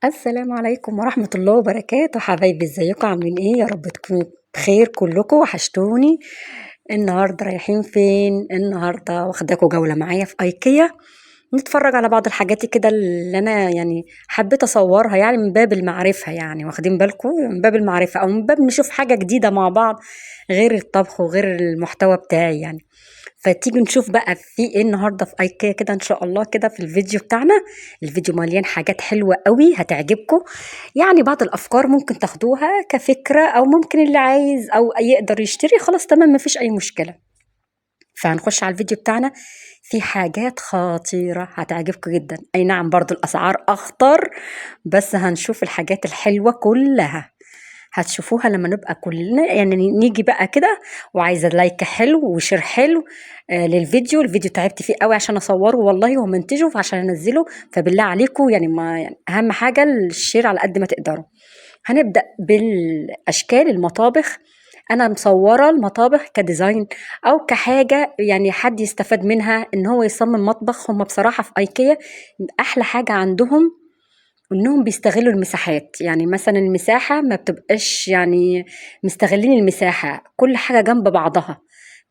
السلام عليكم ورحمة الله وبركاته، حبايبي ازيكم عاملين ايه؟ يا رب تكونوا بخير كلكم، وحشتوني. النهارده رايحين فين؟ النهارده واخداكوا جولة معايا في ايكيا، نتفرج على بعض الحاجات كده اللي انا حبيت اصورها، من باب المعرفة، واخدين بالكم، من باب المعرفة او من باب نشوف حاجة جديدة مع بعض غير الطبخ وغير المحتوى بتاعي فتيجي نشوف بقى في ايه النهارده في ايكيا كده ان شاء الله كده في الفيديو بتاعنا. الفيديو مليان حاجات حلوة قوي هتعجبكم، بعض الافكار ممكن تاخدوها كفكرة، او ممكن اللي عايز او يقدر يشتري خلاص تمام مفيش اي مشكلة. فهنخش على الفيديو بتاعنا، في حاجات خطيرة هتعجبكم جدا، اي نعم برضو الاسعار اخطر، بس هنشوف الحاجات الحلوة كلها هتشوفوها لما نبقى كلنا نيجي بقى كده. وعايزة لايك حلو وشير حلو للفيديو. الفيديو تعبت فيه قوي عشان اصوره والله ومنتجه عشان انزله، فبالله عليكم ما اهم حاجة الشير على قد ما تقدروا. هنبدأ بالاشكال المطابخ. انا مصوره المطابخ كديزاين او كحاجه حد يستفاد منها ان هو يصمم مطبخ. هم بصراحه في ايكيا احلى حاجه عندهم انهم بيستغلوا المساحات، مثلا المساحه ما بتبقاش مستغلين المساحه، كل حاجه جنب بعضها،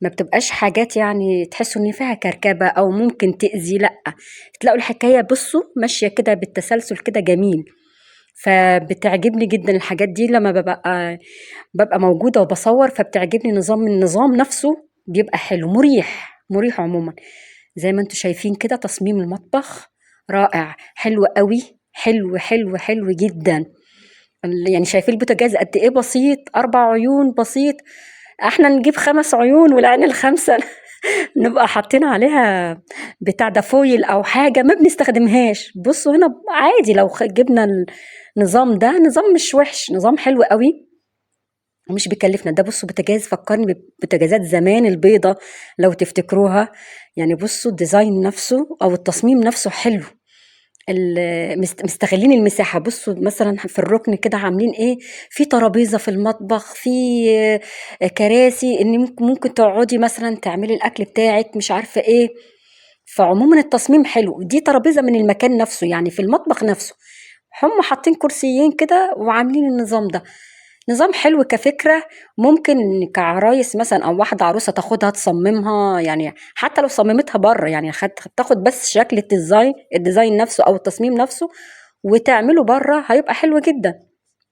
ما بتبقاش حاجات تحسوا ان فيها كركبه او ممكن تأذي، لا، تلاقوا الحكايه بصوا ماشيه كده بالتسلسل كده جميل. فبتعجبني جدا الحاجات دي لما ببقى موجودة وبصور، فبتعجبني النظام نفسه بيبقى حلو، مريح مريح عموما. زي ما انتوا شايفين كده تصميم المطبخ رائع، حلو قوي، حلو حلو حلو جدا. شايفين البوتاجاز قد ايه بسيط، 4 عيون بسيط، احنا نجيب 5 عيون والعين الخامسة نبقى حاطين عليها بتاع ده فويل او حاجة ما بنستخدمهاش. بصوا هنا عادي لو جبنا النظام ده، نظام مش وحش، نظام حلو قوي ومش بيكلفنا. ده بصوا بوتاجاز فكرني ببوتاجازات زمان البيضة لو تفتكروها. بصوا الديزاين نفسه او التصميم نفسه حلو، مستغلين المساحة. بصوا مثلا في الركن كده عاملين ايه، في ترابيزة في المطبخ، في كراسي ان ممكن تقعدي مثلا تعملي الاكل بتاعك مش عارفة ايه. فعموما التصميم حلو، دي ترابيزة من المكان نفسه في المطبخ نفسه، هم حاطين كرسيين كده وعاملين النظام ده. نظام حلو كفكرة، ممكن كعرايس مثلا أو واحدة عروسة تاخدها تصممها، حتى لو صممتها بره تاخد بس شكل الديزاين نفسه أو التصميم نفسه وتعمله بره، هيبقى حلو جدا.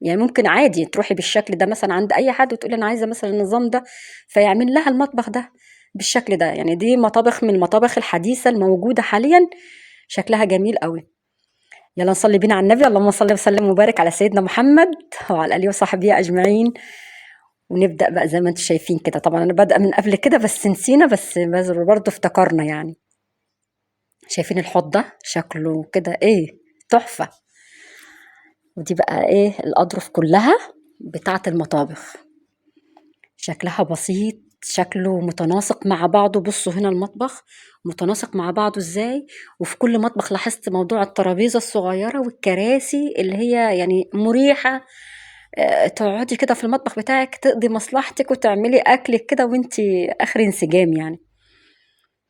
ممكن عادي تروحي بالشكل ده مثلا عند أي حد وتقولي أنا عايزة مثلا النظام ده، فيعمل لها المطبخ ده بالشكل ده. دي مطابخ من المطابخ الحديثة الموجودة حاليا، شكلها جميل قوي. يلا نصلي بينا على النبي، اللهم صل وسلم وبارك على سيدنا محمد وعلى آله وصحبه أجمعين. ونبدأ بقى زي ما انتم شايفين كده، طبعا أنا بادئة من قبل كده بس نسينا، بس برضه افتكرنا شايفين الحوض ده شكله كده ايه، تحفة. ودي بقى ايه الأظرف كلها بتاعة المطابخ، شكلها بسيط، شكله متناسق مع بعضه. بصوا هنا المطبخ متناسق مع بعضه ازاي، وفي كل مطبخ لاحظت موضوع الترابيزة الصغيرة والكراسي اللي هي مريحة. تقعدي كده في المطبخ بتاعك تقضي مصلحتك وتعملي أكلك كده وانتي آخر انسجام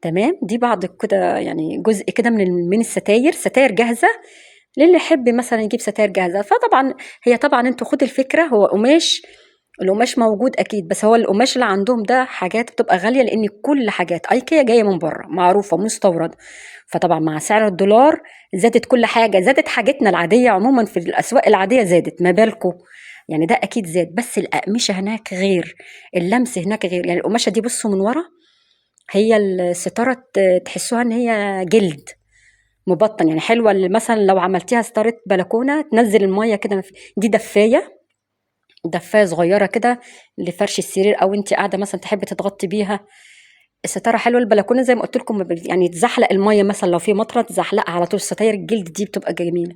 تمام. دي بعض كده جزء كده من الستاير، ستاير جاهزة للي يحب مثلا يجيب ستاير جاهزة. فطبعا هي طبعا انتوا خدوا الفكرة، هو قماش، القماش موجود اكيد، بس هو القماش اللي عندهم ده حاجات بتبقى غاليه لان كل حاجات ايكيا جايه من بره معروفه مستورده. فطبعا مع سعر الدولار زادت كل حاجه، زادت حاجتنا العاديه عموما في الاسواق العاديه زادت، ما بالكم ده اكيد زاد. بس الاقمشه هناك غير، اللمس هناك غير. القماشه دي بصوا من ورا، هي الستاره تحسوها ان هي جلد مبطن، حلوه اللي مثلا لو عملتيها ستاره بلكونه تنزل الميه كده. دي دفاية صغيرة كده لفرش السرير، أو أنت قاعدة مثلا تحبي تتغطي بيها. الستارة حلوة، البلكونة زي ما قلت لكم تزحلق المية مثلا لو في مطرة تزحلقها على طول. ستاير الجلد دي بتبقى جميلة.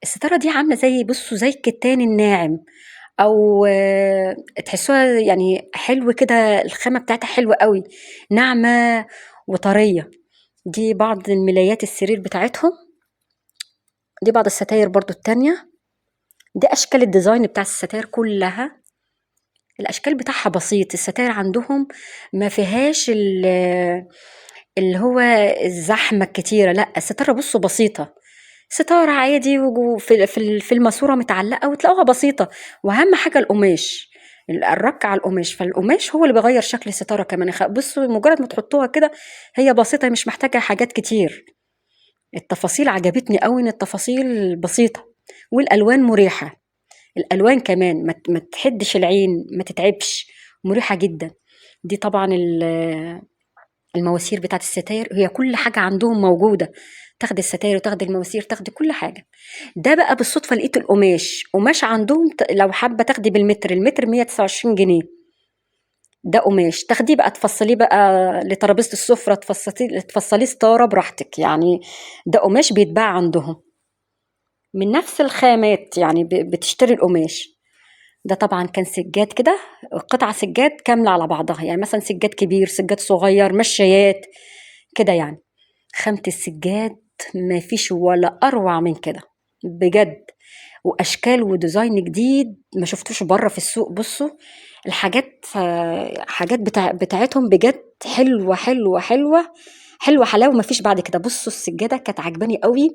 الستارة دي عاملة زي بصوا زي الكتان الناعم، أو تحسوها حلو كده، الخامة بتاعتها حلوة قوي، ناعمة وطرية. دي بعض الملايات السرير بتاعتهم، دي بعض الستاير برضو التانية. دي أشكال الديزاين بتاع الستاير كلها، الاشكال بتاعها بسيط. الستاير عندهم ما فيهاش اللي هو الزحمه الكتيره، لا الستاره بصوا بسيطه، ستارة عادي في الماسورة متعلقة وتلاقوها بسيطة. وأهم حاجة القماش، الرك على القماش، فالقماش هو اللي بيغير شكل الستارة كمان. بصوا مجرد ما تحطوها كده هي بسيطة، مش محتاجة حاجات كتير. التفاصيل عجبتني قوي، ان التفاصيل بسيطة والألوان مريحة. الألوان كمان ما تحدش العين، ما تتعبش، مريحة جدا. دي طبعا المواسير بتاعت الستاير، هي كل حاجة عندهم موجودة. تاخدي الستاير وتاخدي المواسير، تاخدي كل حاجة. ده بقى بالصدفة لقيت القماش، قماش عندهم لو حابة تاخدي بالمتر، المتر 129 جنيه. ده قماش تاخديه بقى تفصليه بقى لترابيزة السفرة، تفصليه ستارة براحتك يعني. ده قماش بيتباع عندهم من نفس الخامات، يعني بتشتري القماش. ده طبعا كان سجاد كده، قطعة سجاد كاملة على بعضها، يعني مثلا سجاد كبير، سجاد صغير، مشايات كده يعني. خامة السجاد ما فيش ولا أروع من كده بجد. وأشكال وديزاين جديد ما شفتوش بره في السوق. بصوا الحاجات، حاجات بتاعتهم بجد حلوة حلوة حلوة حلوة، حلاوة ما فيش بعد كده. بصوا السجادة كانت عجباني قوي،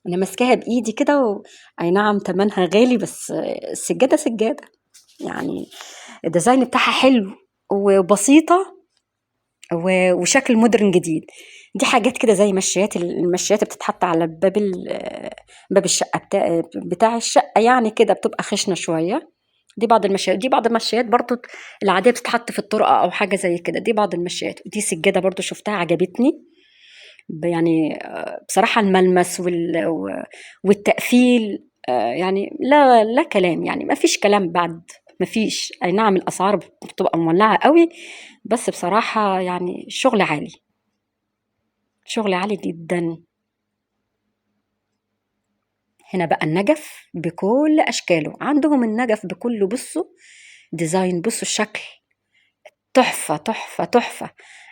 أنا ماسكاها بإيدي كده أي نعم تمنها غالي، بس السجادة سجادة يعني. الديزاين بتاعها حلو وبسيطة وشكل مودرن جديد. دي حاجات كده زي مشايات، المشايات بتتحط على باب الشقة بتاع الشقة يعني، كده بتبقى خشنة شوية. دي بعض المشايات، دي بعض المشايات برضو العادية بتتحط في الطرقة أو حاجة زي كده. دي بعض المشايات. ودي سجادة برضو شفتها عجبتني يعني. بصراحة الملمس والتقفيل، يعني لا كلام، يعني ما فيش كلام بعد. ما فيش، أي نعم الأسعار بتبقى مولعة قوي، بس بصراحة يعني شغل عالي، شغل عالي جدا. هنا بقى النجف بكل أشكاله، عندهم النجف بكله. بصوا ديزاين، بصوا الشكل تحفة تحفة تحفة.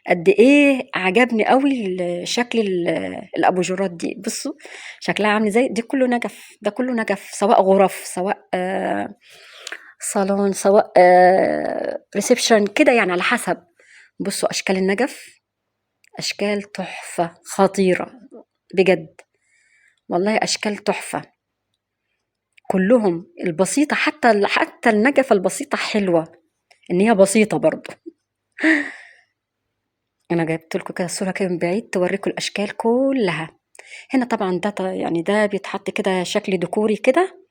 قد ايه عجبني قوي شكل الابوجرات دي. بصوا شكلها عامل ازاي. دي كله نجف، ده كله نجف، سواء غرف، سواء صالون، سواء ريسبشن كده يعني، على حسب. بصوا اشكال النجف، اشكال تحفة خطيرة بجد، والله اشكال تحفة كلهم. البسيطة حتى النجفة البسيطة حلوة، ان هي بسيطة برضو. انا جايبت لكم كده الصورة كده من بعيد توريكم الاشكال كلها. هنا طبعا ده يعني ده بيتحط كده شكل ديكوري كده.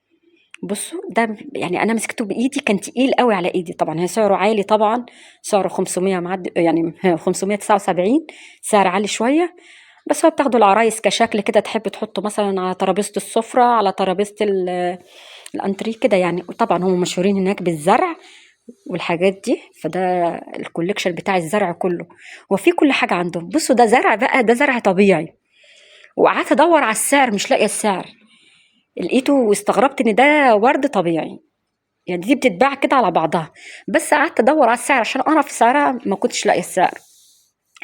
بصوا ده يعني انا مسكته بايدي كان تقيل قوي على ايدي، طبعا هي سعره عالي طبعا، سعره 500 معدي يعني 579، سعر عالي شويه. بس هو بتاخدوا العرايس كشكل كده، تحب تحطه مثلا على ترابيزه السفره، على ترابيزه الانتريه كده يعني. وطبعا هم مشهورين هناك بالزرع والحاجات دي، فده الكوليكشن بتاع الزرع كله. وفي كل حاجه عندهم. بصوا ده زرع بقى، ده زرع طبيعي. وقعدت ادور على السعر مش لاقيه السعر، لقيته واستغربت ان ده ورد طبيعي، يعني دي بتتباع كده على بعضها. بس قعدت ادور على السعر عشان اعرف سعرها، ما كنتش لاقيه السعر.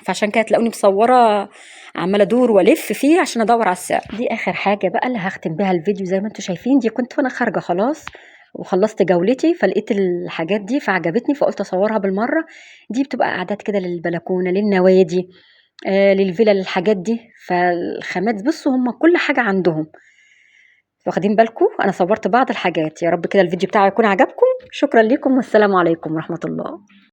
فعشان كده تلاقوني مصوره عماله ادور والف فيه عشان ادور على السعر. دي اخر حاجه بقى اللي هختم بيها الفيديو. زي ما انتم شايفين دي كنت وانا خارجه خلاص وخلصت جولتي، فلقيت الحاجات دي فعجبتني، فقلت اصورها بالمره. دي بتبقى قعدات كده للبلكونه، للنوادي، للفيلا، للحاجات دي. فالخامات بصوا هم كل حاجه عندهم. واخدين بالكم انا صورت بعض الحاجات. يا رب كده الفيديو بتاعي يكون عجبكم. شكرا لكم والسلام عليكم ورحمة الله.